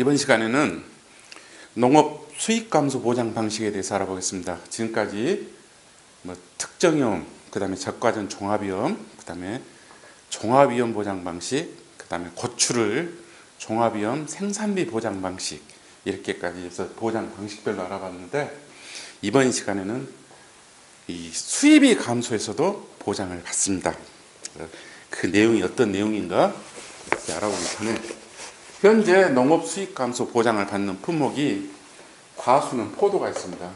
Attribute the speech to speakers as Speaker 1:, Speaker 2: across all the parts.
Speaker 1: 이번 시간에는 농업 수익 감소 보장 방식에 대해서 알아보겠습니다. 지금까지 특정위험, 그 다음에 적과전 종합위험, 그 다음에 종합위험 보장 방식, 그 다음에 고추를 종합위험 생산비 보장 방식, 이렇게까지 해서 보장 방식별로 알아봤는데, 이번 시간에는 이 수입이 감소해서도 보장을 받습니다. 그 내용이 어떤 내용인가 알아보기 전에, 현재 농업 수익 감소 보장을 받는 품목이 과수는 포도가 있습니다.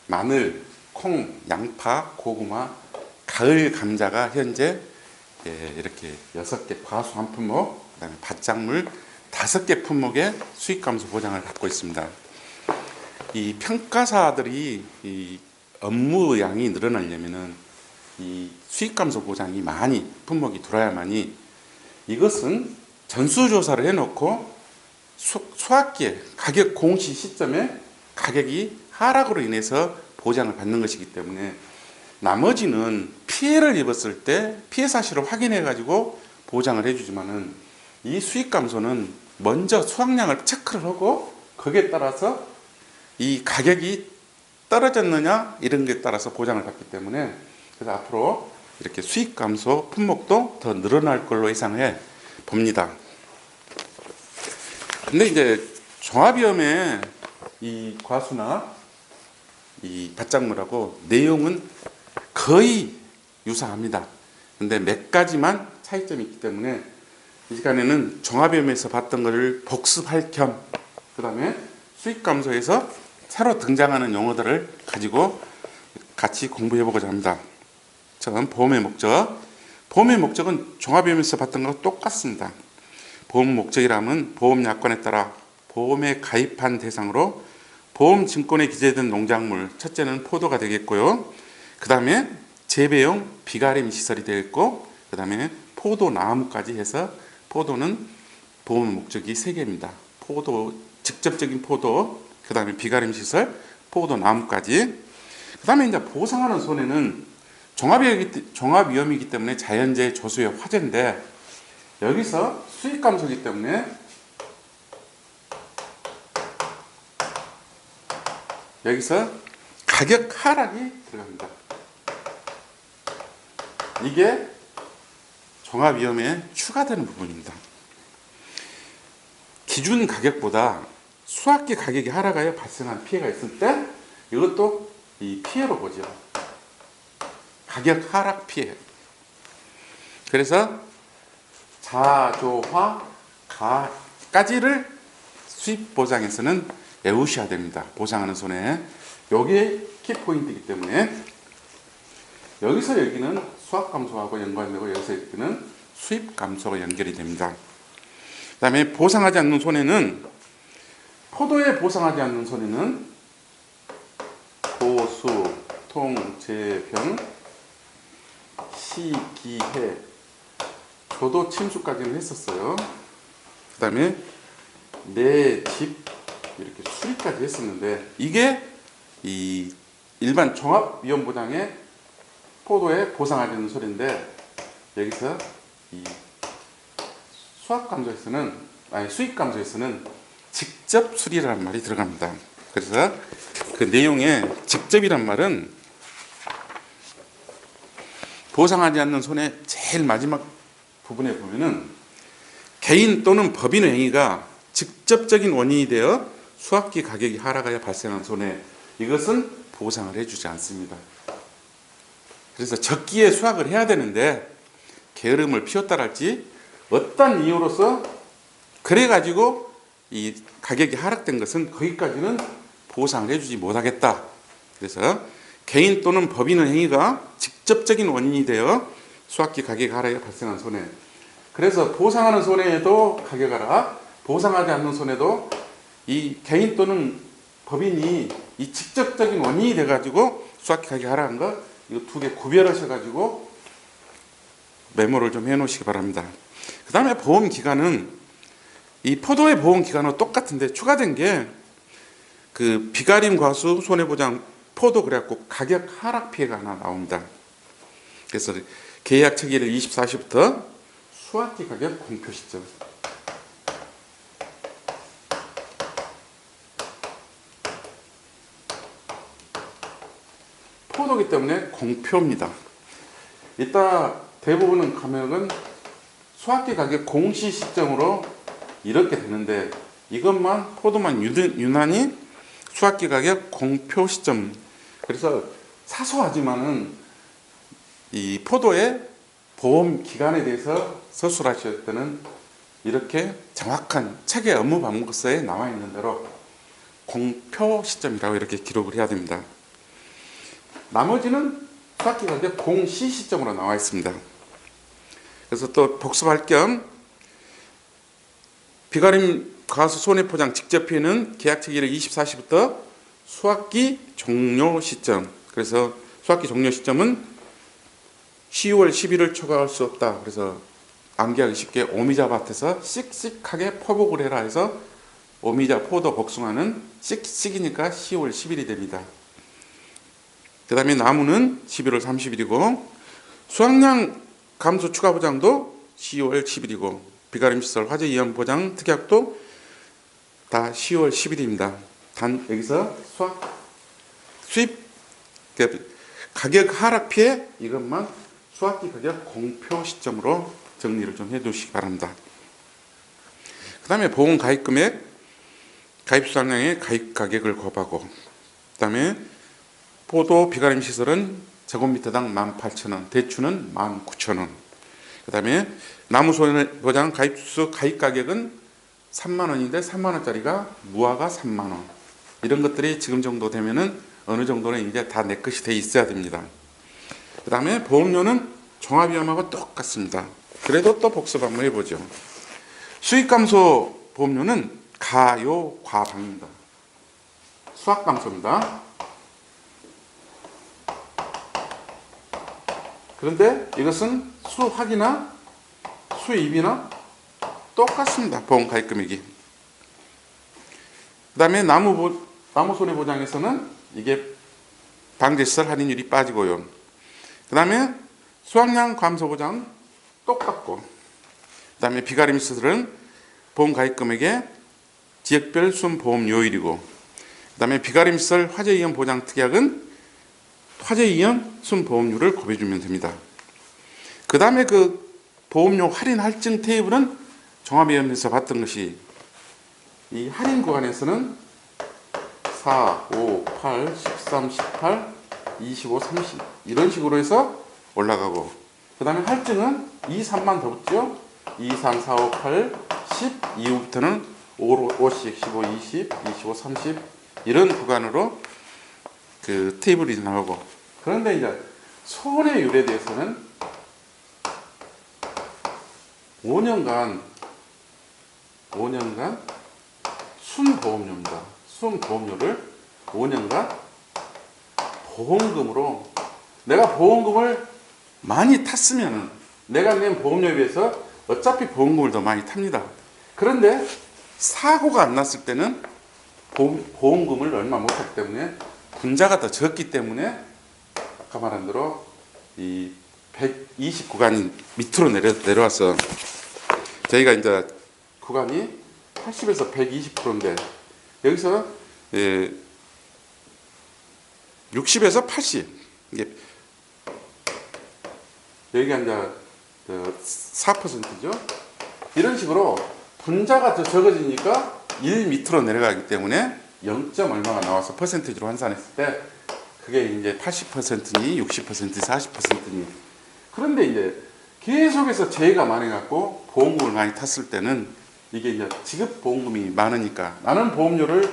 Speaker 1: 마늘, 콩, 양파, 고구마, 가을 감자가 현재 이렇게 6개 과수 한 품목, 그다음에 밭작물 5개 품목의 수익 감소 보장을 받고 있습니다. 이 평가사들이 이 업무량이 늘어나려면은 이 수익 감소 보장이 많이 품목이 들어야만이, 이것은 전수조사를 해놓고 수확기에 가격 공시 시점에 가격이 하락으로 인해서 보장을 받는 것이기 때문에, 나머지는 피해를 입었을 때 피해 사실을 확인해 가지고 보장을 해주지만은, 이 수익 감소는 먼저 수확량을 체크를 하고 거기에 따라서 이 가격이 떨어졌느냐 이런 것에 따라서 보장을 받기 때문에, 그래서 앞으로 이렇게 수익 감소 품목도 더 늘어날 걸로 예상해 봅니다. 근데 이제 종합위험의 이 과수나 이 밭작물하고 내용은 거의 유사합니다. 근데 몇 가지만 차이점이 있기 때문에 이 시간에는 종합위험에서 봤던 것을 복습할 겸, 그 다음에 수익 감소에서 새로 등장하는 용어들을 가지고 같이 공부해 보고자 합니다. 처음 보험의 목적. 보험의 목적은 종합위험에서 봤던 것과 똑같습니다. 보험 목적이라면 보험약관에 따라 보험에 가입한 대상으로 보험증권에 기재된 농작물, 첫째는 포도가 되겠고요. 그 다음에 재배용 비가림 시설이 되겠고, 그 다음에 포도나무까지 해서, 포도는 보험 목적이 3개입니다. 포도, 직접적인 포도, 그 다음에 비가림 시설, 포도나무까지. 그 다음에 이제 보상하는 손해는 종합위험이기 때문에 자연재해 조수의 화재인데, 여기서 수익 감소이기 때문에 여기서 가격 하락이 들어갑니다. 이게 종합위험에 추가되는 부분입니다. 기준 가격보다 수확기 가격이 하락하여 발생한 피해가 있을 때, 이것도 이 피해로 보죠. 가격 하락 피해. 그래서 자조화 가까지를 수입 보장에서는 외우셔야 됩니다. 보상하는 손해. 이게 키포인트이기 때문에, 여기서 여기는 수확 감소하고 연관되고, 여기서 여기는 수입 감소가 연결이 됩니다. 그 다음에 보상하지 않는 손해는, 포도에 보상하지 않는 손해는 고수, 통, 재병, 시기해, 조도 침수까지는 했었어요. 그 다음에 내 집, 이렇게 수리까지 했었는데, 이게 이 일반 종합위험보장에 포도에 보상하지 않는 소리인데, 여기서 이 수익 감소에서는 직접 수리라는 말이 들어갑니다. 그래서 그 내용에 직접이란 말은, 보상하지 않는 손해 제일 마지막 부분에 보면은, 개인 또는 법인의 행위가 직접적인 원인이 되어 수확기 가격이 하락하여 발생한 손해, 이것은 보상을 해주지 않습니다. 그래서 적기에 수확을 해야 되는데 게으름을 피웠다랄지 어떤 이유로서 그래가지고 이 가격이 하락된 것은 거기까지는 보상을 해주지 못하겠다. 그래서 개인 또는 법인의 행위가 직접적인 원인이 되어 수확기 가격이 하락하여 발생한 손해. 그래서 보상하는 손해에도 가격 하락, 보상하지 않는 손해도 이 개인 또는 법인이 이 직접적인 원인이 돼가지고 수확기 가격이 하락한 것, 이거 2개 구별하셔가지고 메모를 좀 해놓으시기 바랍니다. 그 다음에 보험기간은, 이 포도의 보험기간은 똑같은데 추가된 게 그 비가림 과수 손해보장 포도 그래갖고 가격 하락 피해가 하나 나옵니다. 그래서 계약 체결일 24시부터 수확기 가격 공표 시점. 포도기 때문에 공표입니다. 이따 대부분은 가격은 수확기 가격 공시 시점으로 이렇게 되는데 이것만 포도만 유난히 수확기 가격 공표 시점. 그래서 사소하지만은 이 포도의 보험 기간에 대해서 서술하실 때는 이렇게 정확한 책의 업무 방법서에 나와 있는 대로 공표 시점이라고 이렇게 기록을 해야 됩니다. 나머지는 수확기 가격 공시 시점으로 나와 있습니다. 그래서 또 복습할 겸 비가림 과수 손해포장 직접 피해는 계약 체결일 24시부터 수확기 종료 시점. 그래서 수확기 종료 시점은 10월 11일 초과할 수 없다. 그래서 암기하기 쉽게 오미자 밭에서 씩씩하게 포복을 해라 해서 오미자 포도 복숭아는 씩씩이니까 10월 10일이 됩니다. 그 다음에 나무는 11월 30일이고 수확량 감소 추가 보장도 10월 10일이고 비가림 시설 화재 위험 보장 특약도 다 10월 10일입니다. 단 여기서 수입 가격 하락 피해 이것만 수확기 가격 공표 시점으로 정리를 좀 해두시기 바랍니다. 그 다음에 보험 가입 금액, 가입 수확량의 가입 가격을 곱하고 그 다음에 포도 비가림 시설은 제곱미터당 18,000원, 대추는 19,000원. 그 다음에 나무 손해보장 가입수 가입 가격은 3만원인데 3만원짜리가 무화가 3만원. 이런 것들이 지금 정도 되면은 어느 정도는 이제 다 내 것이 돼 있어야 됩니다. 그 다음에 보험료는 종합위험하고 똑같습니다. 그래도 또 복습 한번 해보죠. 수익감소 보험료는 가요 과방입니다. 수확감소입니다. 그런데 이것은 수확이나 수입이나 똑같습니다. 보험 가입 금액이. 그 다음에 나무 손해보장에서는 이게 방제시설 할인율이 빠지고요. 그 다음에 수확량 감소보장 똑같고 그 다음에 비가림 시설은 보험 가입 금액의 지역별 순보험료율이고 그 다음에 비가림 시설 화재 위험 보장 특약은 화재 위험 순보험료를 곱해주면 됩니다. 그 다음에 그 보험료 할인 할증 테이블은 종합위험에서 봤던 것이 이 할인 구간에서는 4, 5, 8, 13, 18, 25, 30 이런 식으로 해서 올라가고 그 다음에 할증은 2, 3만 더 붙죠. 2, 3, 4, 5, 8, 10 이후부터는 5씩 15, 20, 25, 30 이런 구간으로 그 테이블이 나오고 그런데 이제 손해율에 대해서는 5년간 순보험료입니다. 순보험료를 5년간 보험금으로 내가 보험금을 많이 탔으면 내가 낸 보험료에 비해서 어차피 보험금을 더 많이 탑니다. 그런데 사고가 안 났을 때는 보험금을 얼마 못 탔기 때문에 분자가 더 적기 때문에 아까 말한 대로 이 120 구간이 밑으로 내려와서 저희가 이제 구간이 80에서 120%인데 여기서 60에서 80 이게 여기가 이제 4%죠. 이런 식으로 분자가 더 적어지니까 1 밑으로 내려가기 때문에 0. 얼마가 나와서 퍼센티지로 환산했을 때 그게 이제 80%니 60%니 40%니 그런데 이제 계속해서 재해가 많아갖고 보험금을 많이 탔을 때는 이게 이제 지급 보험금이 많으니까 나는 보험료를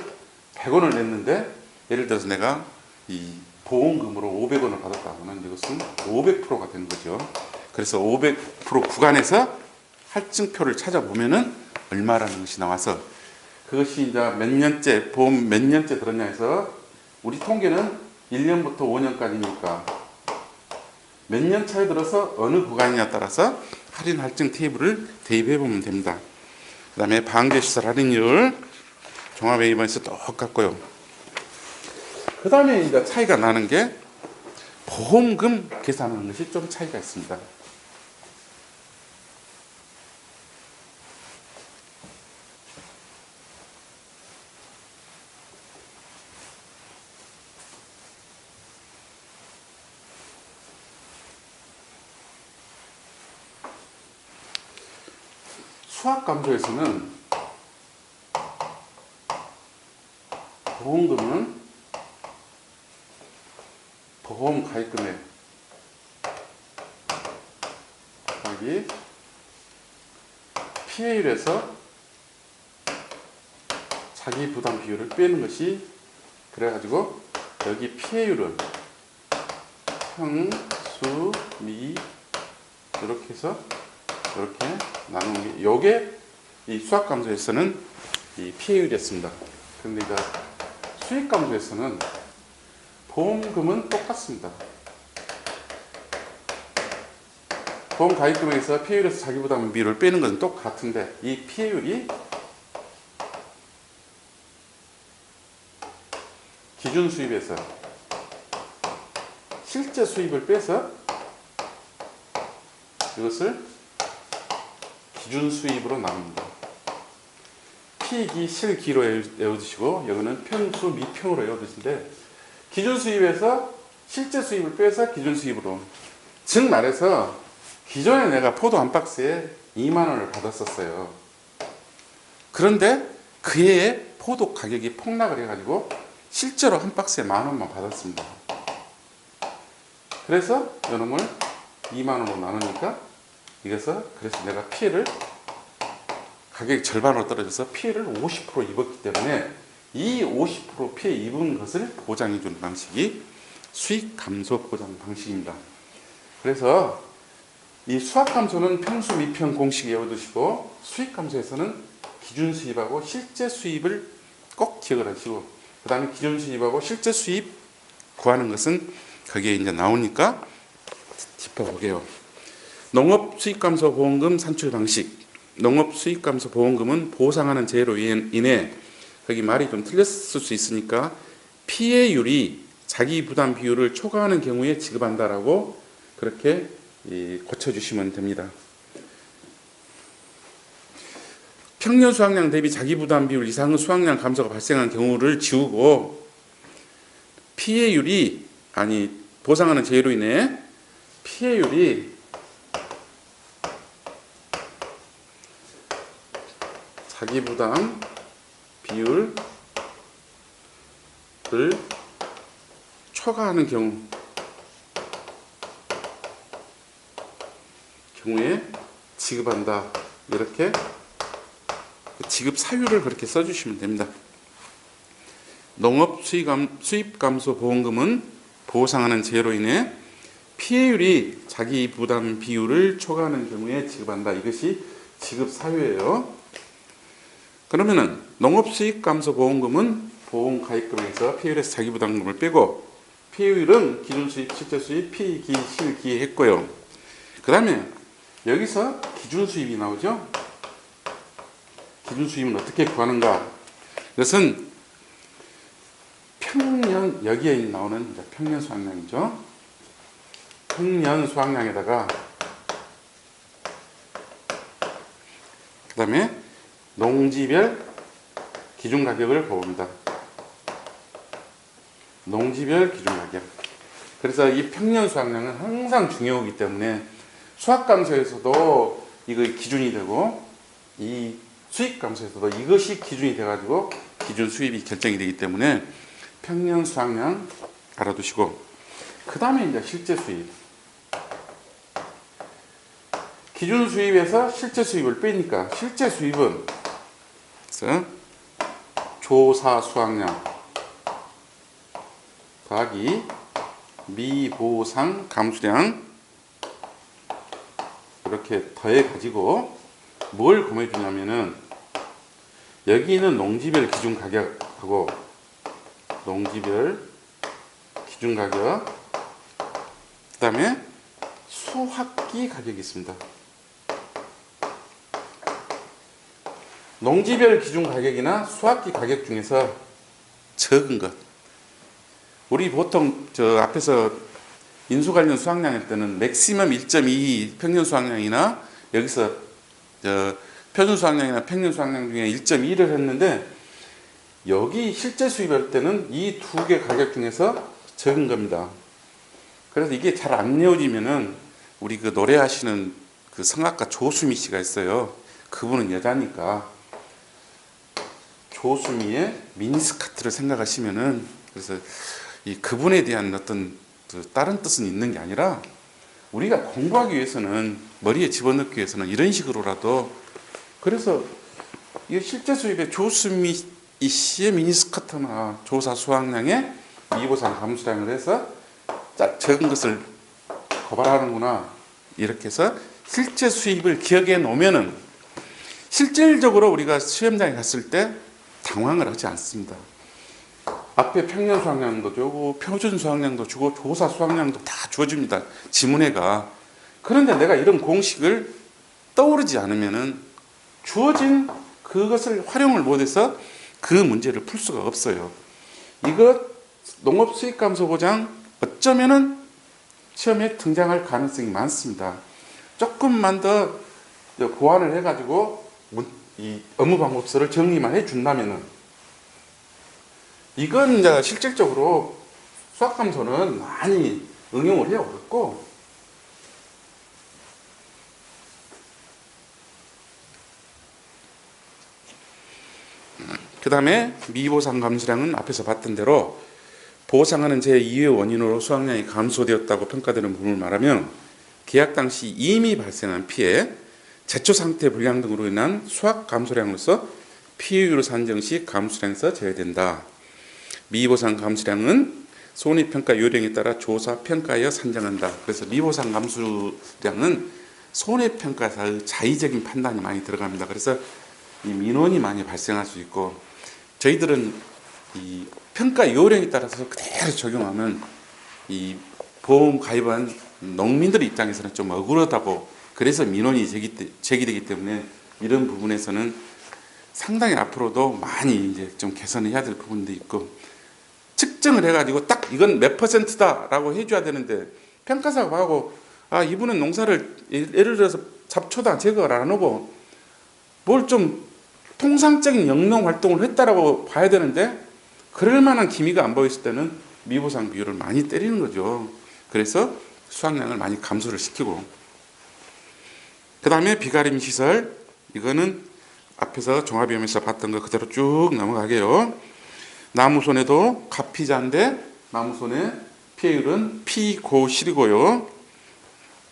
Speaker 1: 100원을 냈는데 예를 들어서 내가 이 보험금으로 500원을 받았다 하면 이것은 500%가 되는 거죠. 그래서 500% 구간에서 할증표를 찾아보면은 얼마라는 것이 나와서 그것이 이제 몇 년째 보험 몇 년째 들었냐 해서 우리 통계는 1년부터 5년까지니까 몇 년 차에 들어서 어느 구간이냐에 따라서 할인 할증 테이블을 대입해 보면 됩니다. 그 다음에 방제시설 할인율 종합회의반에서 똑같고요. 그 다음에 이제 차이가 나는 게 보험금 계산하는 것이 좀 차이가 있습니다. 수학감소에서는 보험금은 보험 가입금액 여기 피해율에서 자기 부담 비율을 빼는 것이, 그래가지고 여기 피해율은 평수, 미 이렇게 해서 이렇게 나누는 게, 요게 이 수학감소에서는 이 피해율이었습니다. 근데 이제 수익감소에서는 보험금은 똑같습니다. 보험 가입금액에서 피해율에서 자기 부담 비율을 빼는 것은 똑같은데, 이 피해율이 기준 수입에서 실제 수입을 빼서 이것을 기준 수입으로 나눕니다. 피기, 실기로 외워두시고, 여기는 평수, 미평으로 외워두시는데, 기준 수입에서 실제 수입을 빼서 기준 수입으로. 즉 말해서 기존에 내가 포도 한 박스에 2만 원을 받았었어요. 그런데 그 해에 포도 가격이 폭락을 해가지고 실제로 한 박스에 10,000원만 받았습니다. 그래서 이놈을 2만 원으로 나누니까 그래서 내가 피해를, 가격이 절반으로 떨어져서 피해를 50% 입었기 때문에 이 50% 피해 입은 것을 보장해 주는 방식이 수익 감소 보장 방식입니다. 그래서 이 수학 감소는 평수 미평 공식 외워두시고, 수익 감소에서는 기준 수입하고 실제 수입을 꼭 기억을 하시고, 그 다음에 기준 수입하고 실제 수입 구하는 것은 거기에 이제 나오니까 짚어보게요. 농업 수익 감소 보험금 산출 방식. 농업 수익 감소 보험금은 보상하는 재해로 인해, 거기 말이 좀 틀렸을 수 있으니까 피해율이 자기 부담 비율을 초과하는 경우에 지급한다라고 그렇게 고쳐주시면 됩니다. 평년 수확량 대비 자기 부담 비율 이상의 수확량 감소가 발생한 경우를 지우고, 피해율이, 보상하는 재해로 인해 피해율이 자기 부담 비율을 초과하는 경우에 지급한다. 이렇게 지급 사유를 그렇게 써주시면 됩니다. 농업 수입 감소 보험금은 보상하는 재해로 인해 피해율이 자기 부담 비율을 초과하는 경우에 지급한다. 이것이 지급 사유예요. 그러면은 농업 수익 감소 보험금은 보험 가입금에서 피해율에서 자기 부담금을 빼고, 피해율은 기준 수입, 실제 수입, 피기, 실기 했고요. 그 다음에 여기서 기준 수입이 나오죠. 기준 수입은 어떻게 구하는가? 이것은 평년, 여기에 나오는 평년 수확량이죠. 평년 수확량에다가 그 다음에 농지별 기준 가격을 봅니다. 농지별 기준 가격. 그래서 이 평년 수확량은 항상 중요하기 때문에 수확감소에서도 이거 기준이 되고, 이 수익감소에서도 이것이 기준이 돼가지고 기준 수입이 결정이 되기 때문에 평년 수확량 알아두시고, 그 다음에 이제 실제 수입. 기준 수입에서 실제 수입을 빼니까 실제 수입은 그래서 조사 수확량 더하기 미보상 감수량 이렇게 더해 가지고 뭘 구매해 주냐면은, 여기는 농지별 기준 가격하고 농지별 기준 가격, 그 다음에 수확기 가격이 있습니다. 농지별 기준 가격이나 수확기 가격 중에서 적은 것, 우리 보통 저 앞에서 인수 관련 수확량일 때는 맥시멈 1.2 평균 수확량이나 여기서 저 표준 수확량이나 평균 수확량 중에 1.2를 했는데 여기 실제 수입할 때는 이 두 개 가격 중에서 적은 겁니다. 그래서 이게 잘 안 내어지면은 우리 그 노래하시는 그 성악가 조수미 씨가 있어요. 그분은 여자니까 조수미의 미니스커트를 생각하시면은 그래서 이 그분에 대한 어떤 그 다른 뜻은 있는 게 아니라 우리가 공부하기 위해서는 머리에 집어넣기 위해서는 이런 식으로라도 그래서 이 실제 수입의 조수미 씨의 미니스커트나 조사 수확량에 미보상 감수량을 해서 적은 것을 고발하는구나 이렇게 해서 실제 수입을 기억해 놓으면은 실질적으로 우리가 시험장에 갔을 때 당황을 하지 않습니다. 앞에 평년 수확량도 주고 표준 수확량도 주고 조사 수확량도 다 주어집니다. 지문회가. 그런데 내가 이런 공식을 떠오르지 않으면은 주어진 그것을 활용을 못해서 그 문제를 풀 수가 없어요. 이것 농업 수익 감소 보장 어쩌면은 시험에 등장할 가능성이 많습니다. 조금만 더 보완을 해가지고 이 업무 방법서를 정리만 해준다면은 이건 이제 실질적으로 수학 감소는 많이 응용을 해야 어렵고 그 다음에 미보상 감소량은 앞에서 봤던 대로 보상하는 제2의 원인으로 수확량이 감소되었다고 평가되는 부분을 말하면 계약 당시 이미 발생한 피해, 제초 상태 불량 등으로 인한 수확 감소량으로서 피해율을 산정 시 감소량에서 제외된다. 미보상 감소량은 손해평가 요령에 따라 조사 평가하여 산정한다. 그래서 미보상 감소량은 손해평가사의 자의적인 판단이 많이 들어갑니다. 그래서 이 민원이 많이 발생할 수 있고 저희들은 이 평가 요령에 따라서 그대로 적용하면 이 보험 가입한 농민들 입장에서는 좀 억울하다고 그래서 민원이 제기되기 때문에 이런 부분에서는 상당히 앞으로도 많이 이제 좀 개선해야 될 부분도 있고 측정을 해가지고 딱 이건 몇 %다라고 해줘야 되는데 평가사가 하고 아 이분은 농사를 예를 들어서 잡초다 제거를 안 하고 뭘 좀 통상적인 영농 활동을 했다라고 봐야 되는데 그럴 만한 기미가 안 보였을 때는 미보상 비율을 많이 때리는 거죠. 그래서 수확량을 많이 감소를 시키고 그 다음에 비가림 시설 이거는 앞에서 종합위험에서 봤던 거 그대로 쭉 넘어가게요. 나무손해도 가피자인데 나무손해 피해율은 피고실이고요.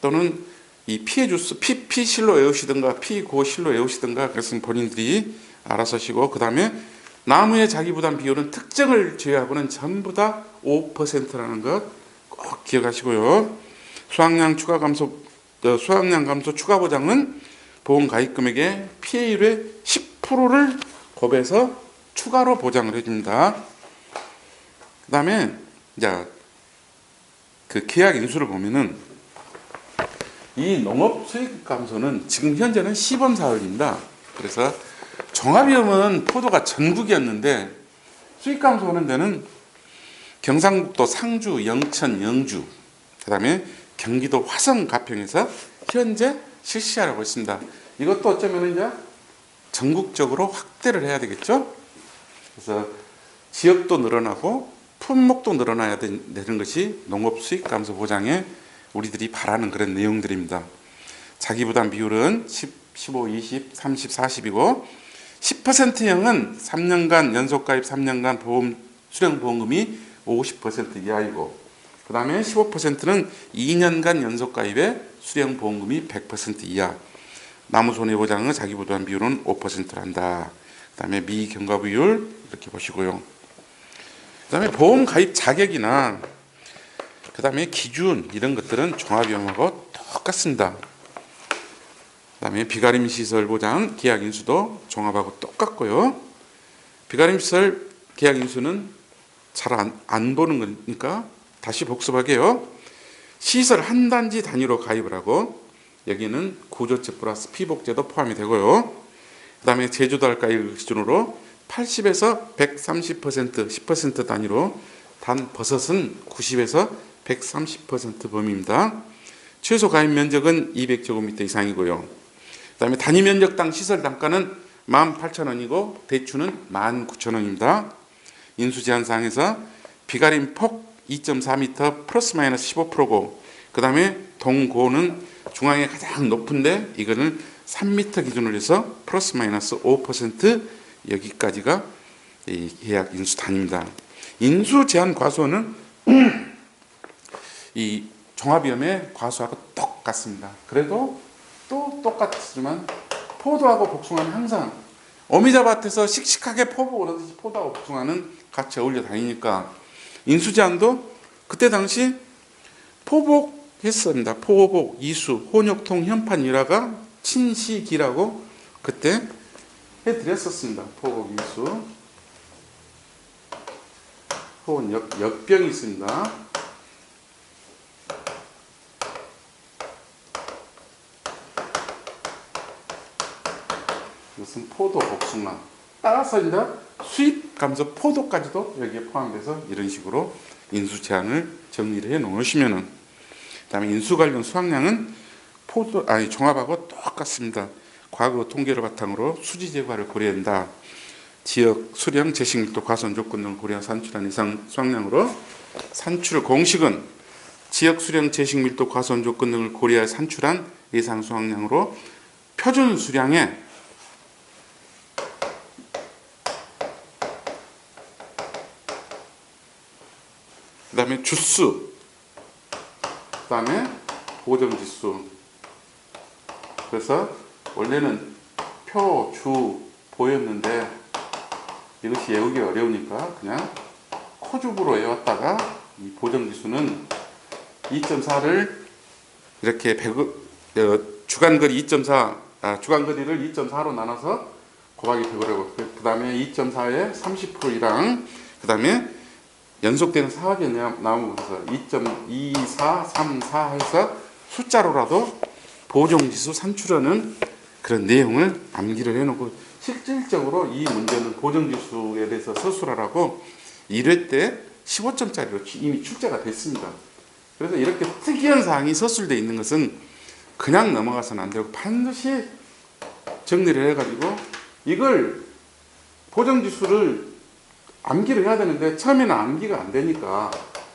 Speaker 1: 또는 이 피해 주스 피실로 외우시든가 피고실로 외우시든가 그것은 본인들이 알아서 하시고 그 다음에 나무의 자기부담 비율은 특정을 제외하고는 전부 다 5%라는 것 꼭 기억하시고요. 수확량 감소 추가 보장은 보험 가입 금액의 피해율의 10%를 곱해서 추가로 보장을 해줍니다. 그 다음에 이제 그 계약 인수를 보면은 이 농업 수익 감소는 지금 현재는 시범 사업입니다. 그래서 종합위험은 포도가 전국이었는데 수익 감소하는 데는 경상북도 상주, 영천, 영주, 그 다음에 경기도 화성, 가평에서 현재 실시하고 있습니다. 이것도 어쩌면 이제 전국적으로 확대를 해야 되겠죠. 그래서 지역도 늘어나고 품목도 늘어나야 되는 것이 농업 수익 감소 보장에 우리들이 바라는 그런 내용들입니다. 자기부담 비율은 10, 15, 20, 30, 40이고 10%형은 3년간 연속가입 3년간 수령보험금이 50% 이하이고 그 다음에 15%는 2년간 연속가입에 수령보험금이 100% 이하 나무손해보장의 자기부담 비율은 5%를 한다. 그 다음에 미경과비율 이렇게 보시고요. 그 다음에 보험 가입 자격이나 그 다음에 기준 이런 것들은 종합위험하고 똑같습니다. 그 다음에 비가림 시설 보장 계약 인수도 종합하고 똑같고요. 비가림 시설 계약 인수는 잘 안 보는 거니까 다시 복습하게요. 시설 한 단지 단위로 가입을 하고 여기는 구조체 플러스 피복제도 포함이 되고요. 그 다음에 제주도 할가입 기준으로 80에서 130% 10% 단위로 단 버섯은 90에서 130% 범위입니다. 최소 가입 면적은 200제곱미터 이상이고요. 그 다음에 단위 면적당 시설 단가는 18,000원이고 대추는 19,000원입니다. 인수 제한사항에서 비가림 폭 2.4m 플러스 마이너스 15%고, 그 다음에 동고는 중앙에 가장 높은데 이거는 3m 기준으로 해서 플러스 마이너스 5% 여기까지가 이 계약 인수 단위입니다. 인수 제한 과수원은 이 종합위험의 과수하고 똑같습니다. 그래도 또 똑같지만 포도하고 복숭아는 항상 어미자밭에서 씩씩하게 포복 오르듯이 포도하고 복숭아는 같이 어울려 다니니까 인수 제한도 그때 당시 포복했습니다. 포복, 이수, 혼역통, 현판, 일화가 친시기라고 그때 해드렸었습니다. 포복, 이수, 혹은 역병이 있습니다. 이것은 포도, 복숭아. 따라서 이제 수입 감소 포도까지도 여기에 포함돼서 이런 식으로 인수 제한을 정리를 해 놓으시면은, 그다음에 인수 관련 수확량은 종합하고 똑같습니다. 과거 통계를 바탕으로 수지 제과를 고려한다. 지역 수량 재식 밀도 과수원 조건 등을 고려한 산출한 이상 수확량으로, 산출 공식은 지역 수량 재식 밀도 과수원 조건 등을 고려해 산출한 예상 수확량으로 표준 수량의 그 다음에 주수, 그 다음에 보정지수. 그래서 원래는 표, 주, 보였는데 이것이 외우기 어려우니까 그냥 코줍으로 외웠다가 이 보정지수는 2.4를 이렇게 주간거리 2.4, 주간거리를 2.4로 나눠서 곱하기 100으로 하고, 그 다음에 2.4에 30%이랑 그 다음에 연속되는 사각이 나오면서 2.2434 해서 숫자로라도 보정지수 산출하는 그런 내용을 암기를 해놓고, 실질적으로 이 문제는 보정지수에 대해서 서술하라고 1회 때 15점짜리로 이미 출제가 됐습니다. 그래서 이렇게 특이한 사항이 서술되어 있는 것은 그냥 넘어가서는 안 되고 반드시 정리를 해가지고 이걸 보정지수를 암기를 해야 되는데 처음에는 암기가 안 되니까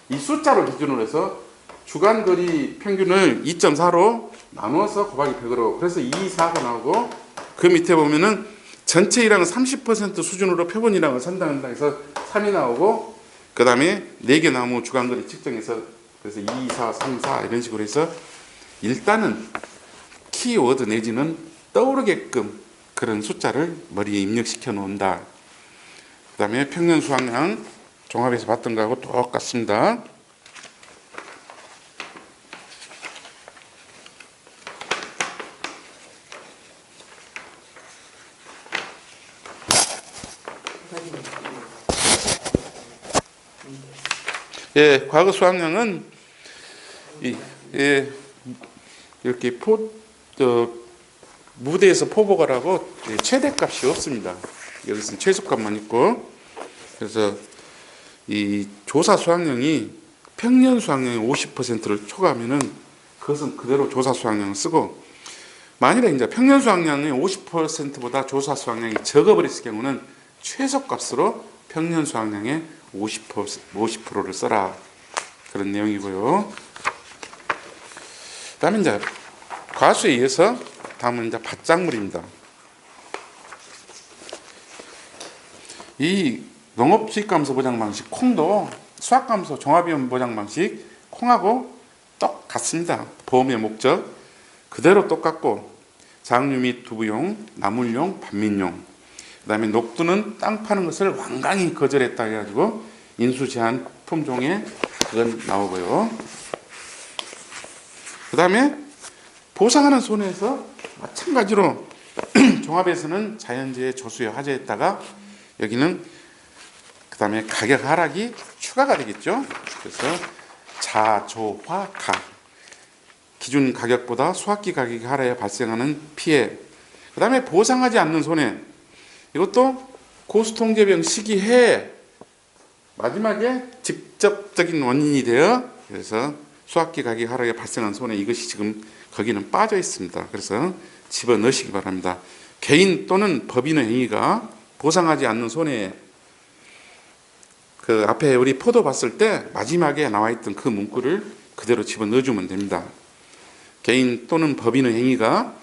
Speaker 1: 이 숫자로 기준으로 해서 주간거리 평균을 2.4로 나누어서 곱하기 100으로, 그래서 2, 4가 나오고, 그 밑에 보면은 전체 일항은 30% 수준으로 표본일항을 산다는다 해서 3이 나오고, 그 다음에 4개 나오면 주간거리 측정해서 그래서 2, 4, 3, 4 이런 식으로 해서 일단은 키워드 내지는 떠오르게끔 그런 숫자를 머리에 입력시켜 놓는다. 그 다음에 평년 수확량 종합에서 봤던 거하고 똑같습니다. 예, 과거 수확량은 이렇게 무대에서 포복을 하고 최대값이 없습니다. 여기서는 최소값만 있고, 그래서 이 조사 수확량이 평년 수확량의 50%를 초과하면은 그것은 그대로 조사 수확량을 쓰고, 만일에 이제 평년 수확량의 50%보다 조사 수확량이 적어버렸을 경우는 최소값으로 평년 수확량의 50%를 써라. 그런 내용이고요. 다음에 이제 과수에 의해서 다음은 이제 밭작물입니다. 이 농업수익감소 보장 방식 콩도 수확감소 종합위험 보장 방식 콩하고 똑같습니다. 보험의 목적 그대로 똑같고, 장류 및 두부용, 나물용, 반민용. 그 다음에 녹두는 땅 파는 것을 완강히 거절했다 해가지고 인수 제한 품종에 그건 나오고요. 그 다음에 보상하는 손해에서 마찬가지로 종합에서는 자연재해 조수에 화재했다가 여기는 그 다음에 가격 하락이 추가가 되겠죠. 그래서 자조화가 기준 가격보다 수확기 가격이 하락해 발생하는 피해. 그 다음에 보상하지 않는 손해. 이것도 고수통제병 시기해 마지막에 직접적인 원인이 되어 그래서 수학기 가격 하락에 발생한 손해 이것이 지금 거기는 빠져 있습니다. 그래서 집어넣으시기 바랍니다. 개인 또는 법인의 행위가 보상하지 않는 손해 그 앞에 우리 포도 봤을 때 마지막에 나와 있던 그 문구를 그대로 집어넣어주면 됩니다. 개인 또는 법인의 행위가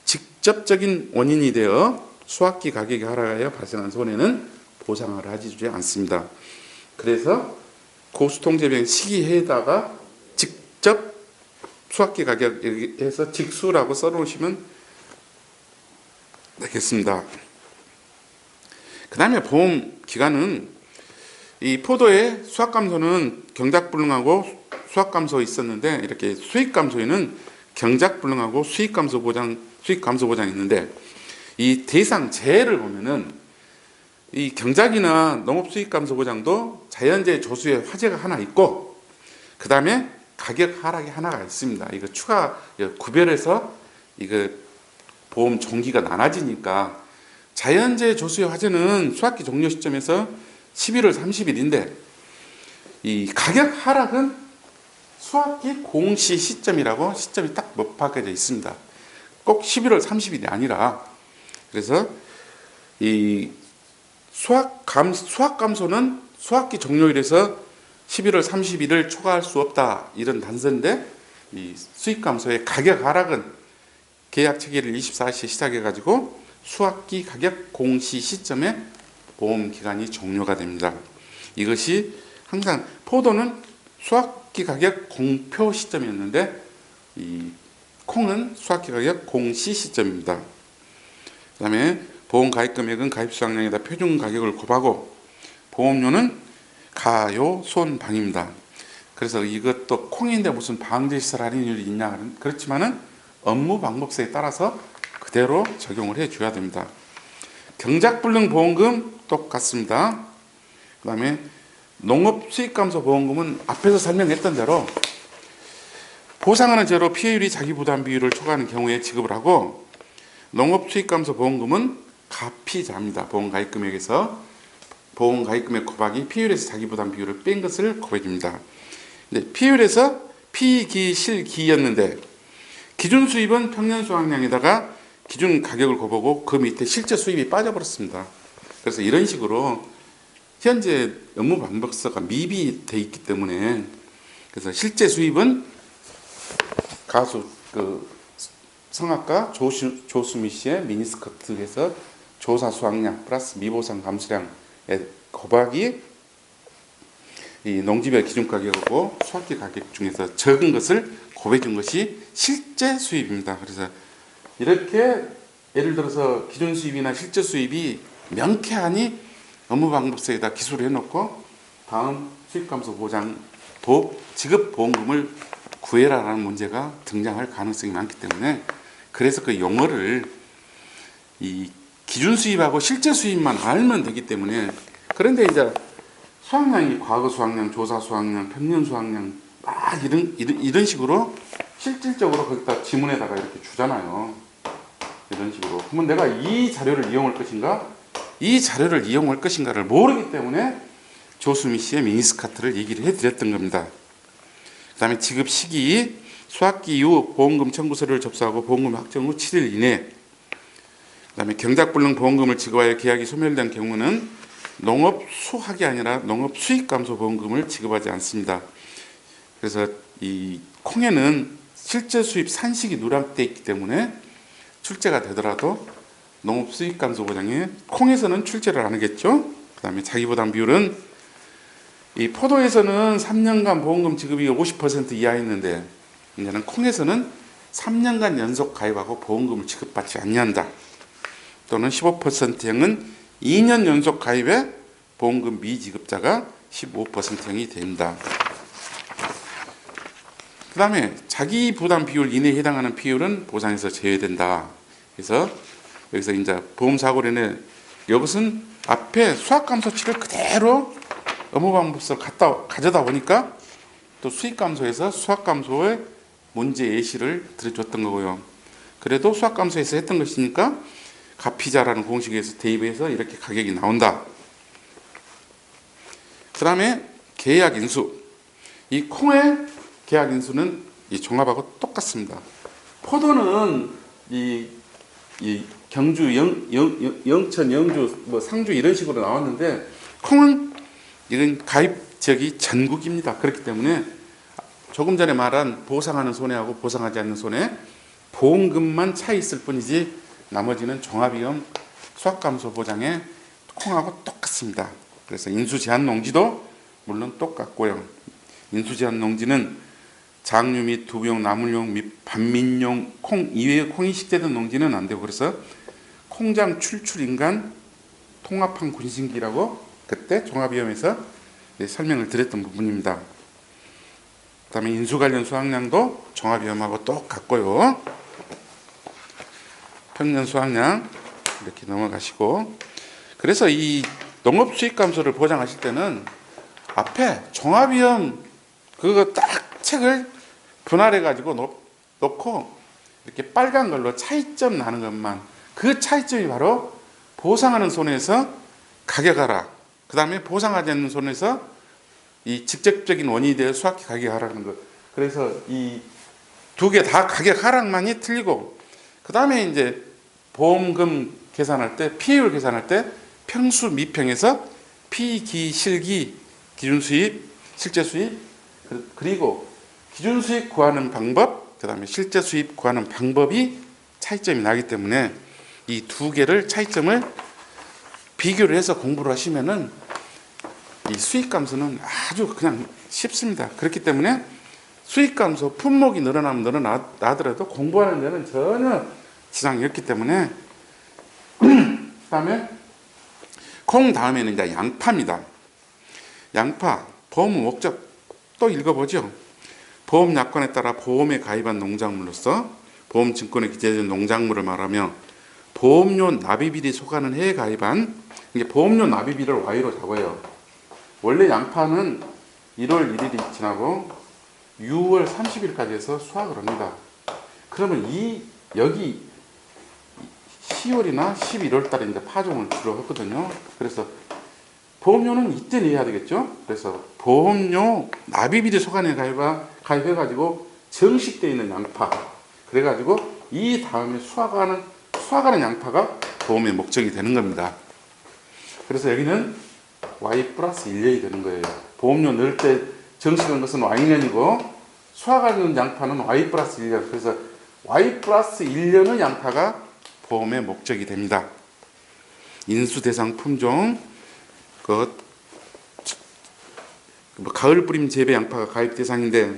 Speaker 1: 직접적인 원인이 되어 수확기 가격이 하락하여 발생한 손해는 보상을 하지 않습니다. 그래서 고수통제병 시기해에다가 직접 수확기 가격에서 직수라고 써놓으시면 되겠습니다. 그 다음에 보험 기간은 이 포도의 수확 감소는 경작 불능하고 수확 감소 있었는데 이렇게 수익 감소에는 경작 불능하고 수익 감소 보장이 있는데 이 대상 재해를 보면은 이 경작이나 농업 수익 감소 보장도 자연재해 조수의 화재가 하나 있고 그 다음에 가격 하락이 하나가 있습니다. 이거 추가 구별해서 이거 보험 종기가 나눠지니까 자연재해 조수의 화재는 수확기 종료 시점에서 11월 30일인데 이 가격 하락은 수확기 공시 시점이라고 시점이 딱 못박혀져 있습니다. 꼭 11월 30일이 아니라 그래서 이 수확 감소는 수확기 종료일에서 11월 30일을 초과할 수 없다 이런 단서인데 이 수익 감소의 가격 하락은 계약 체결일 24시에 시작해 가지고 수확기 가격 공시 시점에 보험 기간이 종료가 됩니다. 이것이 항상 포도는 수확기 가격 공표 시점이었는데 이 콩은 수확기 가격 공시 시점입니다. 그다음에 보험 가입 금액은 가입 수확량에다 표준 가격을 곱하고 보험료는 가요 손방입니다. 그래서 이것도 콩인데 무슨 방제시설 할인율이 있냐 그렇지만은 업무 방법서에 따라서 그대로 적용을 해줘야 됩니다. 경작불능 보험금 똑같습니다. 그 다음에 농업 수익감소 보험금은 앞에서 설명했던 대로 보상하는 제로 피해율이 자기부담 비율을 초과하는 경우에 지급을 하고 농업 수익감소 보험금은 가피자입니다. 보험가입금액에서 보험가입금액 곱하기 피해율에서 자기부담 비율을 뺀 것을 곱해줍니다. 근데 피해율에서 피기실기였는데 기준 수입은 평년 수확량에다가 기준 가격을 곱하고 그 밑에 실제 수입이 빠져버렸습니다. 그래서 이런 식으로 현재 업무 방법서가 미비돼 있기 때문에 그래서 실제 수입은 가수 성악가 조수미 씨의 미니스커트에서 조사 수확량 플러스 미보상 감수량의 곱하기 이 농지별 기준 가격하고 수확기 가격 중에서 적은 것을 곱해준 것이 실제 수입입니다. 그래서 이렇게 예를 들어서 기준 수입이나 실제 수입이 명쾌하니 업무 방법서에다 기술을 해놓고 다음 수익감소 보장 지급 보험금을 구해라라는 문제가 등장할 가능성이 많기 때문에 그래서 그 용어를 이 기준 수입하고 실제 수입만 알면 되기 때문에 그런데 이제 수확량이 과거 수확량, 조사 수확량, 평년 수확량 막 이런 식으로 실질적으로 거기다 지문에다가 이렇게 주잖아요. 이런 식으로. 그러면 내가 이 자료를 이용할 것인가? 이 자료를 이용할 것인가를 모르기 때문에 조수미 씨의 미니스카트를 얘기를 해드렸던 겁니다. 그 다음에 지급 시기, 수확기 이후 보험금 청구서를 접수하고 보험금 확정 후 7일 이내. 그 다음에 경작불능 보험금을 지급하여 계약이 소멸된 경우는 농업 수확이 아니라 농업 수익 감소 보험금을 지급하지 않습니다. 그래서 이 콩에는 실제 수입 산식이 누락되어 있기 때문에 출제가 되더라도 농업 수익 감소 보장에 콩에서는 출제를 안 하겠죠. 그 다음에 자기부담 비율은 이 포도에서는 3년간 보험금 지급이 50% 이하였는데 이제는 콩에서는 3년간 연속 가입하고 보험금을 지급받지 않는다. 또는 15%형은 2년 연속 가입에 보험금 미지급자가 15%형이 됩니다. 그 다음에 자기부담 비율 이내에 해당하는 피해율은 보상에서 제외된다. 그래서 여기서 이제 보험사고론에 이것은 앞에 수확감소치를 그대로 업무방법서를 가져다 보니까 또 수익감소에서 수확감소의 문제 예시를 들어줬던 거고요. 그래도 수확감소에서 했던 것이니까 가피자라는 공식에서 대입해서 이렇게 가격이 나온다. 그 다음에 계약 인수. 이 콩의 계약 인수는 이 종합하고 똑같습니다. 포도는 이 경주, 영천, 영주, 뭐 상주 이런 식으로 나왔는데 콩은 이런 가입 지역이 전국입니다. 그렇기 때문에 조금 전에 말한 보상하는 손해하고 보상하지 않는 손해, 보험금만 차이 있을 뿐이지 나머지는 종합위험 수확감소 보장에 콩하고 똑같습니다. 그래서 인수제한 농지도 물론 똑같고요. 인수제한 농지는 장류 및 두부용, 나물용 및 반민용 콩 이외의 콩이 식재된 농지는 안 되고, 그래서 콩장 출출 인간 통합한 군신기라고 그때 종합위험에서 설명을 드렸던 부분입니다. 그다음에 인수 관련 수확량도 종합위험하고 똑같고요. 평년 수확량 이렇게 넘어가시고, 그래서 이 농업 수익 감소를 보장하실 때는 앞에 종합위험 그거 딱 책을 분할해 가지고 놓고 이렇게 빨간 걸로 차이점 나는 것만, 그 차이점이 바로 보상하는 손해에서 가격하락, 그 다음에 보상하지 않는 손해에서 이 직접적인 원인이 되어 수확기 가격 하락하는 것. 그래서 이 두 개 다 가격 하락만이 틀리고, 그 다음에 이제 보험금 계산할 때, 피해율 계산할 때 평수 미평에서 피기, 실기, 기준 수입, 실제 수입, 그리고 기준 수입 구하는 방법, 그 다음에 실제 수입 구하는 방법이 차이점이 나기 때문에 이 두 개를 차이점을 비교를 해서 공부를 하시면은 이 수익 감소는 아주 그냥 쉽습니다. 그렇기 때문에 수익 감소 품목이 늘어나면 늘어나더라도 공부하는 데는 전혀 지장이 없기 때문에 그다음에 콩 다음에는 이제 양파입니다. 양파 보험 목적 또 읽어보죠. 보험 약관에 따라 보험에 가입한 농작물로서 보험증권에 기재된 농작물을 말하며 보험료 납입일이 속하는 해에 가입한, 이게 보험료 납입일을 Y로 잡아요. 원래 양파는 1월 1일이 지나고 6월 30일까지 해서 수확을 합니다. 그러면 여기 10월이나 11월 달에 이제 파종을 주로 하거든요. 그래서 보험료는 이때 내야 되겠죠. 그래서 보험료 납입일이 속한 해 가입해가지고 정식되어 있는 양파, 그래가지고 이 다음에 수확하는 양파가 보험의 목적이 되는 겁니다. 그래서 여기는 Y 플러스 1년이 되는 거예요. 보험료 넣을 때 정식한 것은 Y년이고 수확하는 양파는 Y 플러스 1년. 그래서 Y 플러스 1년의 양파가 보험의 목적이 됩니다. 인수 대상 품종, 가을 뿌림 재배 양파가 가입 대상인데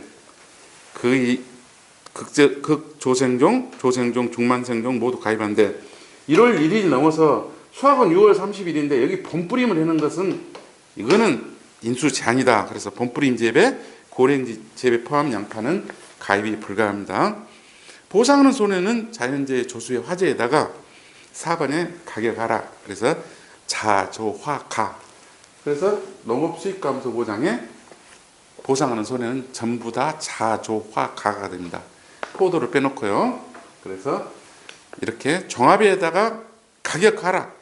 Speaker 1: 극조생종, 조생종, 중만생종 모두 가입하는데 1월 1일이 넘어서 수확은 6월 30일인데 여기 봄뿌림을 해놓은 것은 이거는 인수 제한이다. 그래서 봄뿌림 재배, 고랭지 재배 포함 양파는 가입이 불가합니다. 보상하는 손해는 자연재해 조수의 화재에다가 4번에 가격 하락, 그래서 자조화가, 그래서 농업 수익 감소 보장에 보상하는 손해는 전부 다 자조화가가 됩니다. 포도를 빼놓고요. 그래서 이렇게 종합에다가 가격 하락,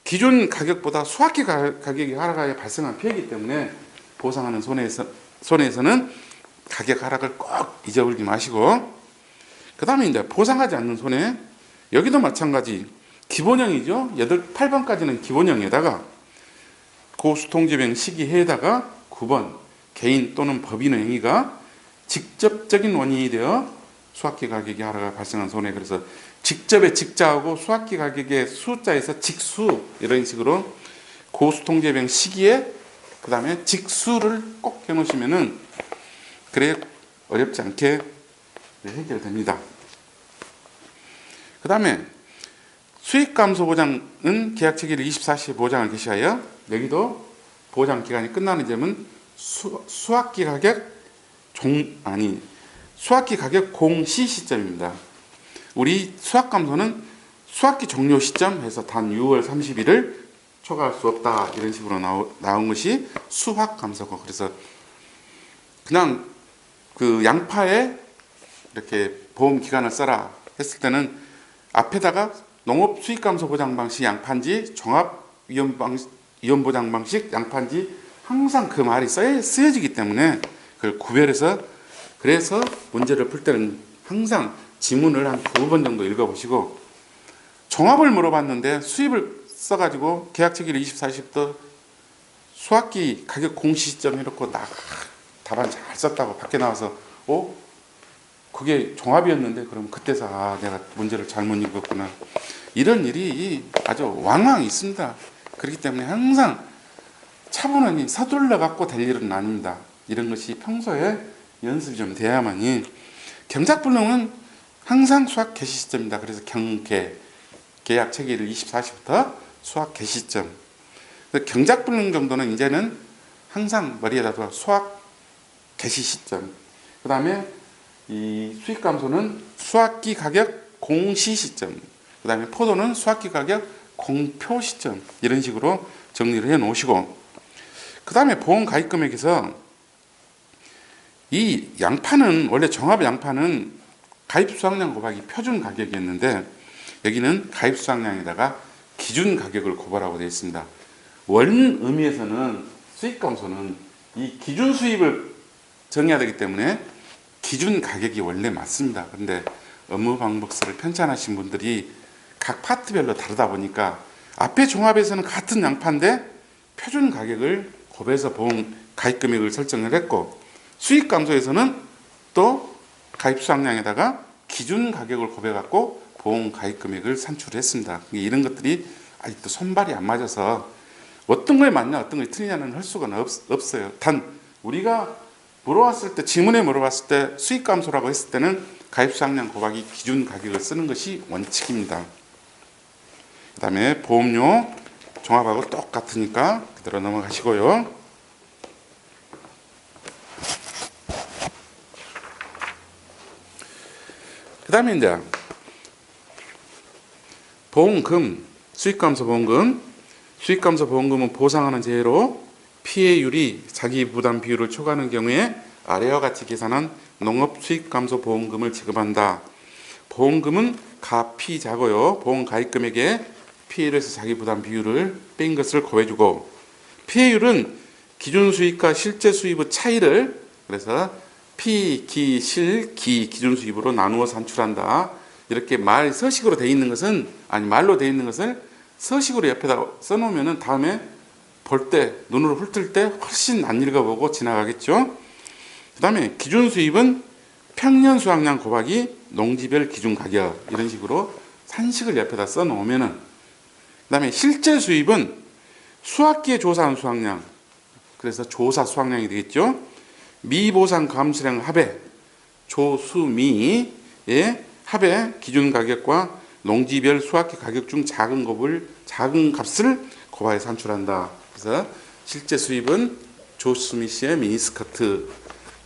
Speaker 1: 기존 가격보다 수확기 가격이 하락하여 발생한 피해이기 때문에 보상하는 손해에서는 가격 하락을 꼭 잊어버리지 마시고, 그 다음에 이제 보상하지 않는 손해, 여기도 마찬가지 기본형이죠. 8번까지는 기본형에다가 고수통제병 시기해에다가 9번 개인 또는 법인의 행위가 직접적인 원인이 되어 수확기 가격이 하락을 발생한 손해. 그래서 직접의 직자하고 수확기 가격의 수자에서 직수, 이런 식으로 고수통제병 시기에 그 다음에 직수를 꼭 해놓으시면은 그래 어렵지 않게 해결됩니다. 그 다음에 수익 감소 보장은 계약 체계를 24시에 보장을 개시하여, 여기도 보장 기간이 끝나는 점은 수확기 가격 공시 시점입니다. 우리 수확 감소는 수확기 종료 시점 해서 단 6월 30일을 초과할 수 없다, 이런 식으로 나온 것이 수확 감소고, 그래서 그냥 그 양파에 이렇게 보험 기간을 써라 했을 때는 앞에다가 농업 수익 감소 보장 방식 양파인지 종합 위험 보장 방식 양파인지 항상 그 말이 쓰여지기 때문에 그걸 구별해서, 그래서 문제를 풀 때는 항상 지문을 한 2번 정도 읽어보시고, 종합을 물어봤는데 수입을 써가지고 계약체기를 24시부터 수학기 가격 공시 시점 해놓고 답안 잘 썼다고 밖에 나와서 그게 종합이었는데, 그럼 그때서 내가 문제를 잘못 읽었구나, 이런 일이 아주 왕왕 있습니다. 그렇기 때문에 항상 차분하게 서둘러 갖고 될 일은 아닙니다. 이런 것이 평소에 연습이 좀 돼야만이. 경작불능은 항상 수학 개시 시점입니다. 그래서 계약 체기를 24시부터 수학 개시 시점. 경작불능 정도는 이제는 항상 머리에다 둬. 수학 개시 시점. 그 다음에 이 수익감소는 수학기 가격 공시 시점. 그 다음에 포도는 수학기 가격 공표 시점. 이런 식으로 정리를 해 놓으시고, 그 다음에 보험 가입 금액에서 이 양파는, 원래 종합 양파는 가입 수확량 곱하기 표준 가격이었는데, 여기는 가입 수확량에다가 기준 가격을 고발하고 되어 있습니다. 원 의미에서는 수익 감소는 이 기준 수입을 정해야 되기 때문에 기준 가격이 원래 맞습니다. 그런데 업무 방법서를 편찬하신 분들이 각 파트별로 다르다 보니까 앞에 종합에서는 같은 양파인데 표준 가격을 곱해서 보험 가입 금액을 설정을 했고, 수익 감소에서는 또 가입 수확량에다가 기준 가격을 곱해 갖고 보험 가입 금액을 산출했습니다. 이런 것들이 아직도 손발이 안 맞아서 어떤 거에 맞냐 어떤 거에 틀리냐는 할 수가 없어요. 단 우리가 물어봤을 때, 지문에 물어봤을 때 수익 감소라고 했을 때는 가입 수확량 곱하기 기준 가격을 쓰는 것이 원칙입니다. 그 다음에 보험료 종합하고 똑같으니까 그대로 넘어가시고요. 그 다음에 이제 보험금, 수익감소 보험금. 수익감소 보험금은 보상하는 재해로 피해율이 자기 부담 비율을 초과하는 경우에 아래와 같이 계산한 농업 수익감소 보험금을 지급한다. 보험금은 가피자고요. 보험 가입 금액에 피해율에서 자기 부담 비율을 뺀 것을 곱해주고, 피해율은 기준 수입과 실제 수입의 차이를, 그래서 피, 기, 실, 기 기준 수입으로 나누어 산출한다. 이렇게 서식으로 되어 있는 것은, 아니 말로 되어 있는 것을 서식으로 옆에다 써놓으면 다음에 볼 때, 눈으로 훑을 때 훨씬 안 읽어보고 지나가겠죠. 그 다음에 기준 수입은 평년 수확량 곱하기 농지별 기준 가격, 이런 식으로 산식을 옆에다 써놓으면은, 그 다음에 실제 수입은 수학기에 조사한 수확량, 그래서 조사 수확량이 되겠죠. 미보상 감수량 합의, 조수미의 합의 기준 가격과 농지별 수학기 가격 중 작은 값을 곱하여 산출한다. 그래서 실제 수입은 조수미 씨의 미니스커트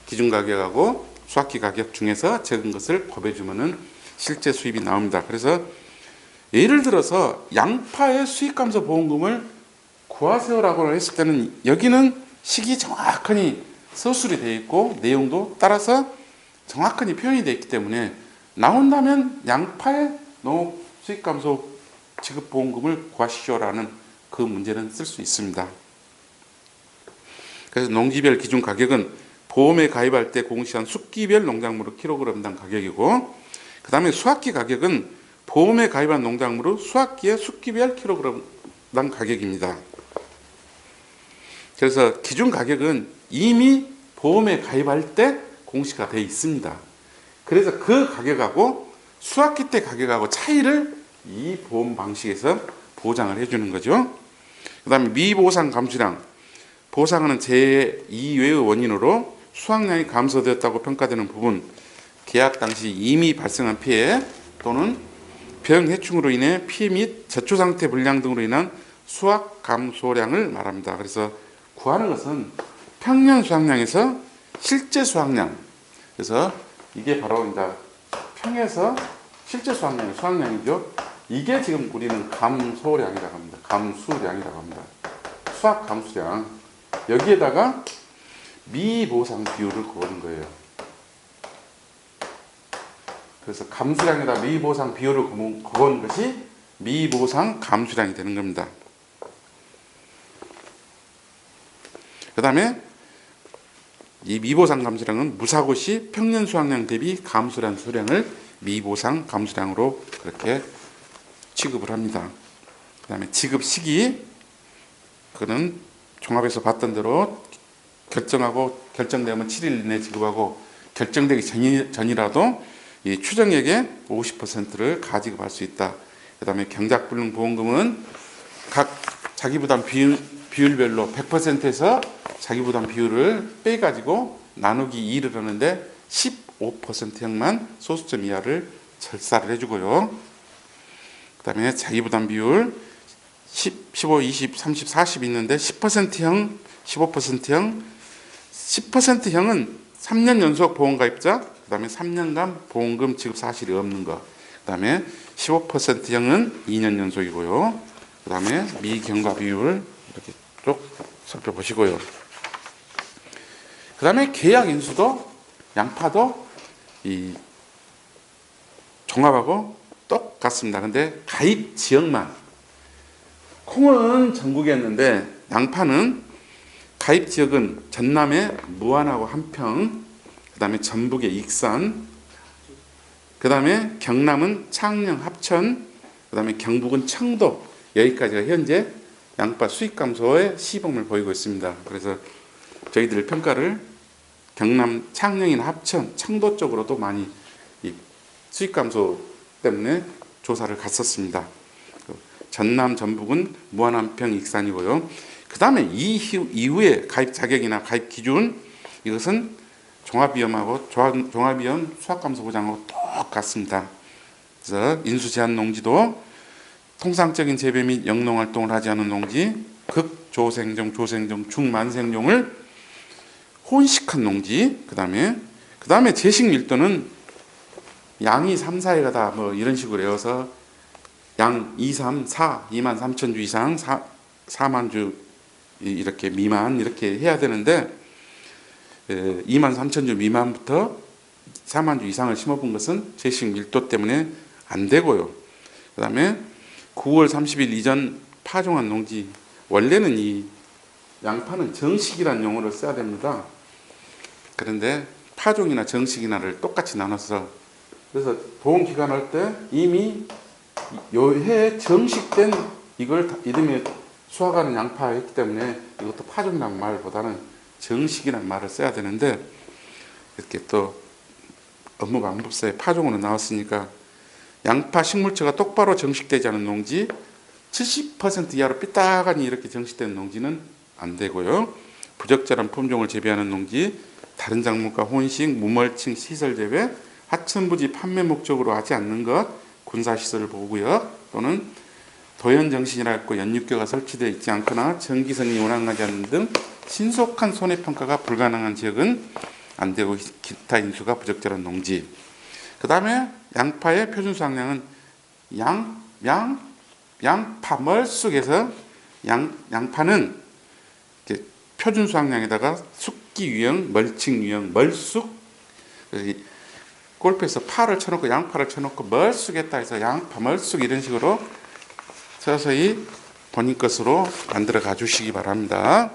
Speaker 1: 기준 가격하고 수학기 가격 중에서 적은 것을 곱해주면은 실제 수입이 나옵니다. 그래서 예를 들어서 양파의 수익 감소 보험금을 구하세요라고 했을 때는 여기는 식이 정확하니 서술이 되어 있고 내용도 따라서 정확하니 표현이 되어 있기 때문에 나온다면 양파의 농업 수익 감소 지급 보험금을 구하시오라는 그 문제는 쓸 수 있습니다. 그래서 농지별 기준 가격은 보험에 가입할 때 공시한 숙기별 농작물의 킬로그램당 가격이고, 그 다음에 수학기 가격은 보험에 가입한 농작물의 수학기의 숙기별 킬로그램당 가격입니다. 그래서 기준 가격은 이미 보험에 가입할 때 공시가 되어 있습니다. 그래서 그 가격하고 수학기 때 가격하고 차이를 이 보험 방식에서 보장을 해주는 거죠. 그 다음에 미보상 감수량, 보상하는 재해 이외의 원인으로 수확량이 감소되었다고 평가되는 부분, 계약 당시 이미 발생한 피해 또는 병, 해충으로 인해 피해 및 제초 상태 불량 등으로 인한 수확 감소량을 말합니다. 그래서 구하는 것은 평년 수확량에서 실제 수확량, 그래서 이게 바로 이제 평에서 실제 수확량이죠. 이게 지금 우리는 감소량이라고 합니다. 감수량이라고 합니다. 수확 감수량. 여기에다가 미보상 비율을 곱하는 거예요. 그래서 감수량에다 미보상 비율을 곱하는 것이 미보상 감수량이 되는 겁니다. 그 다음에 이 미보상 감수량은 무사고 시 평년 수확량 대비 감수량 수량을 미보상 감수량으로 그렇게 취급을 합니다. 그 다음에 지급 시기, 그는 종합에서 봤던 대로 결정되면 7일 이내 지급하고 결정되기 전이라도 이 추정액의 50%를 가지급할 수 있다. 그 다음에 경작불능 보험금은 각 자기부담 비율별로 100%에서 자기부담 비율을 빼가지고 나누기 2를 하는데 15%형만 소수점 이하를 절사를 해주고요. 그 다음에 자기부담 비율 10, 15, 20, 30, 40 있는데 10%형, 15%형, 10%형은 3년 연속 보험가입자, 그 다음에 3년간 보험금 지급 사실이 없는 것, 그 다음에 15%형은 2년 연속이고요. 그 다음에 미경과 비율 이렇게 쭉 살펴보시고요. 그 다음에 계약 인수도 양파도 이 종합하고 똑같습니다. 근데 가입 지역만, 콩은 전국이었는데 양파는 가입 지역은 전남의 무안하고 한평, 그 다음에 전북의 익산, 그 다음에 경남은 창녕, 합천, 그 다음에 경북은 청도, 여기까지가 현재 양파 수익 감소의 시범을 보이고 있습니다. 그래서 저희들 평가를 경남 창녕이나 합천, 청도 쪽으로도 많이 이 수익 감소 때문에 조사를 갔었습니다. 전남, 전북은 무안, 한평, 익산이고요. 그 다음에 이후에 가입 자격이나 가입 기준, 이것은 종합위험하고 종합위험 수확감소보장하고 똑같습니다. 그래서 인수제한 농지도 통상적인 재배 및 영농활동을 하지 않은 농지, 극조생종, 조생종, 중만생종을 혼식한 농지, 그 다음에 제식 밀도는 양이 3, 4회가 다 뭐 이런 식으로 외워서 양 2, 3, 4, 2만 3천 주 이상, 4만 주 이렇게 미만 이렇게 해야 되는데 2만 3천 주 미만부터 4만 주 이상을 심어본 것은 제식 밀도 때문에 안 되고요. 그 다음에 9월 30일 이전 파종한 농지, 원래는 이 양파는 정식이라는 용어를 써야 됩니다. 그런데 파종이나 정식이나를 똑같이 나눠서, 그래서 보험 기간할 때 이미 요해 정식된 이걸 이름에 수확하는 양파였기 때문에 이것도 파종이라는 말보다는 정식이라는 말을 써야 되는데, 이렇게 또 업무방법서에 파종으로 나왔으니까 양파 식물처가 똑바로 정식되지 않은 농지, 70% 이하로 삐딱하니 이렇게 정식된 농지는 안 되고요. 부적절한 품종을 재배하는 농지, 다른 작물과 혼식, 무멀칭 시설 재배, 하천부지 판매 목적으로 하지 않는 것, 군사시설 보호구역 또는 도연정신이라고 연육교가 설치되어 있지 않거나 전기선이 운항하지 않는 등 신속한 손해평가가 불가능한 지역은 안 되고, 기타 인수가 부적절한 농지. 그 다음에 양파의 표준 수확량은 양파 멀쑥에서 양파는 표준 수확량에다가 숙기 유형, 멀칭 유형, 멀쑥, 골프에서 파를 쳐놓고 양파를 쳐놓고 멀쑥했다 해서 양파 멀쑥 이런 식으로 서서히 본인 것으로 만들어 가 주시기 바랍니다.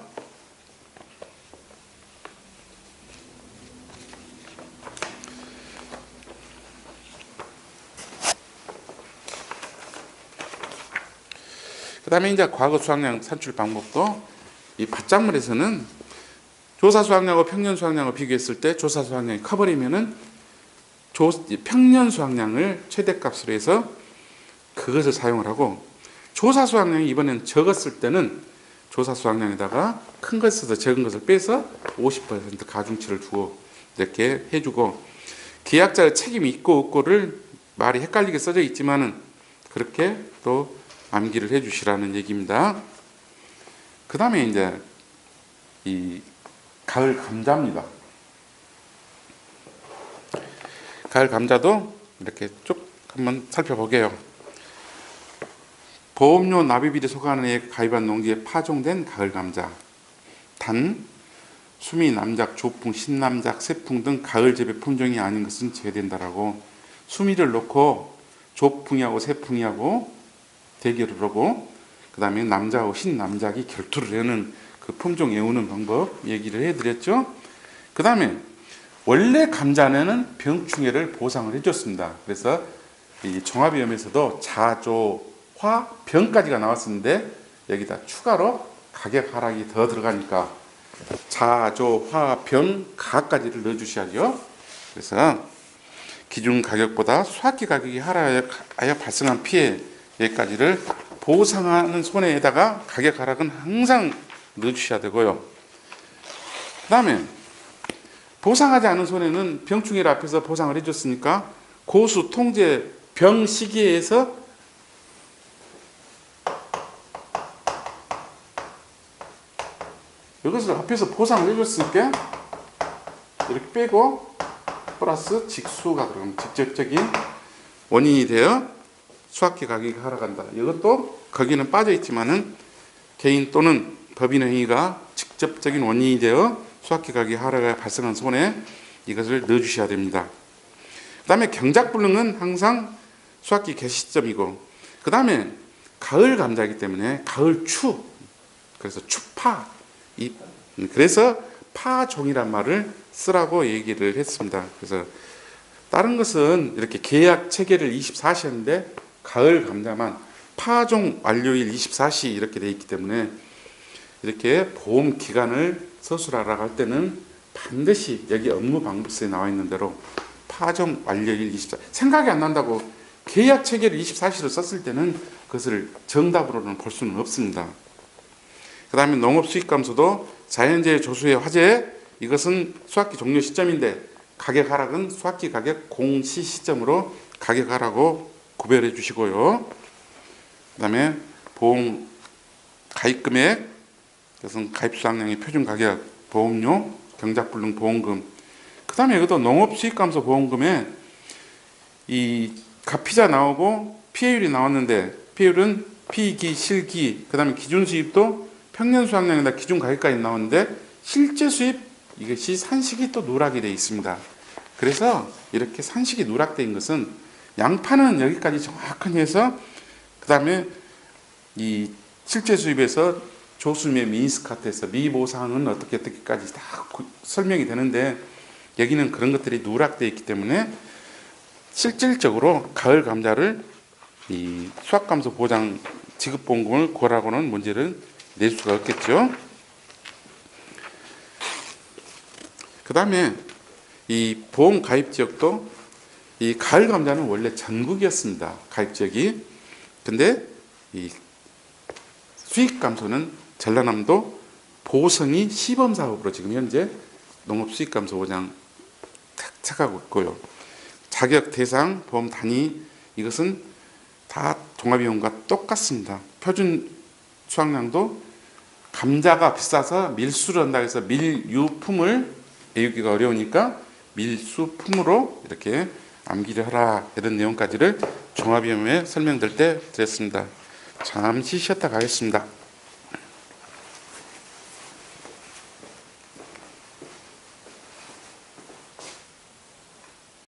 Speaker 1: 그 다음에 이제 과거 수확량 산출 방법도, 이 밭작물에서는 조사 수확량하고 평년 수확량을 비교했을 때 조사 수확량이 커버리면은 평년 수확량을 최대값으로 해서 그것을 사용을 하고, 조사 수확량이 이번엔 적었을 때는 조사 수확량에다가 큰 것에서 적은 것을 빼서 50% 가중치를 주고 이렇게 해주고, 계약자의 책임이 있고 없고를 말이 헷갈리게 써져 있지만은 그렇게 또 암기를 해주시라는 얘기입니다. 그 다음에 이제 이 가을 감자입니다. 가을 감자도 이렇게 쭉 한번 살펴보게요. 보험료 납입일에 소관에 가입한 농지에 파종된 가을 감자. 단, 수미, 남작, 조풍, 신남작, 세풍 등 가을 재배 품종이 아닌 것은 제외된다라고, 수미를 놓고 조풍이하고 세풍이하고 대결을 하고, 그 다음에 남작하고 신남작이 결투를 하는 그 품종 외우는 방법 얘기를 해드렸죠. 그 다음에 원래 감자는 병충해를 보상을 해줬습니다. 그래서 이 종합위험에서도 자조, 화, 병까지가 나왔었는데 여기다 추가로 가격 하락이 더 들어가니까 자조, 화, 병, 가까지를 넣어주셔야죠. 그래서 기준 가격보다 수확기 가격이 하락하여 발생한 피해 여기까지를 보상하는 손해에다가 가격 하락은 항상 넣어주셔야 되고요. 그 다음에 보상하지 않은 손해는 병충해를 앞에서 보상을 해줬으니까 고수, 통제, 병 시기에서 이것을 앞에서 보상을 해줬으니까 이렇게 빼고 플러스 직수가 들어가면 직접적인 원인이 되어 수확기 가격이 하락한다. 이것도 거기는 빠져 있지만은 개인 또는 법인 행위가 직접적인 원인이 되어 수확기 가격이 하락에 발생한 손해 이것을 넣어주셔야 됩니다. 그 다음에 경작불능은 항상 수확기 개시 시점이고 그 다음에 가을 감자이기 때문에 가을 추 그래서 추파 그래서 파종이란 말을 쓰라고 얘기를 했습니다. 그래서 다른 것은 이렇게 계약 체계를 24시 했는데 가을 감자만 파종 완료일 24시 이렇게 돼 있기 때문에 이렇게 보험 기간을 서술하라고 할 때는 반드시 여기 업무 방법서에 나와 있는 대로 파종 완료일 24시 생각이 안 난다고 계약 체계를 24시로 썼을 때는 그것을 정답으로는 볼 수는 없습니다. 그 다음에 농업 수익 감소도 자연재해 조수의 화재 이것은 수확기 종료 시점인데 가격 하락은 수확기 가격 공시 시점으로 가격 하락을 구별해 주시고요. 그 다음에 보험 가입 금액 그것은 가입 수확량의 표준 가격 보험료 경작불능 보험금 그 다음에 이것도 농업 수익 감소 보험금에 이 가피자 나오고 피해율이 나왔는데 피해율은 피기 실기 그 다음에 기준 수입도 평년 수확량이나 기준 가격까지 나오는데 실제 수입 이것이 산식이 또 누락이 되어 있습니다. 그래서 이렇게 산식이 누락된 것은 양파는 여기까지 정확하게 해서 그 다음에 이 실제 수입에서 조수미의 미니스카트에서 미보상은 어떻게까지 다 설명이 되는데 여기는 그런 것들이 누락되어 있기 때문에 실질적으로 가을 감자를 이 수확감소 보장 지급보험금을 고라고는 문제를 낼 수가 없겠죠. 그 다음에 이 보험 가입 지역도 이 가을 감자는 원래 전국이었습니다. 가입 지역이. 근데 이 수익 감소는 전라남도 보성이 시범 사업으로 지금 현재 농업 수익 감소 보장 착하고 있고요. 자격 대상 보험 단위 이것은 다 종합위험과 똑같습니다. 표준 수확량도 감자가 비싸서 밀수를 한다 해서 밀유품을 외우기가 어려우니까 밀수품으로 이렇게 암기를 하라 이런 내용까지를 종합위험에 설명될 때 드렸습니다. 잠시 쉬었다 가겠습니다.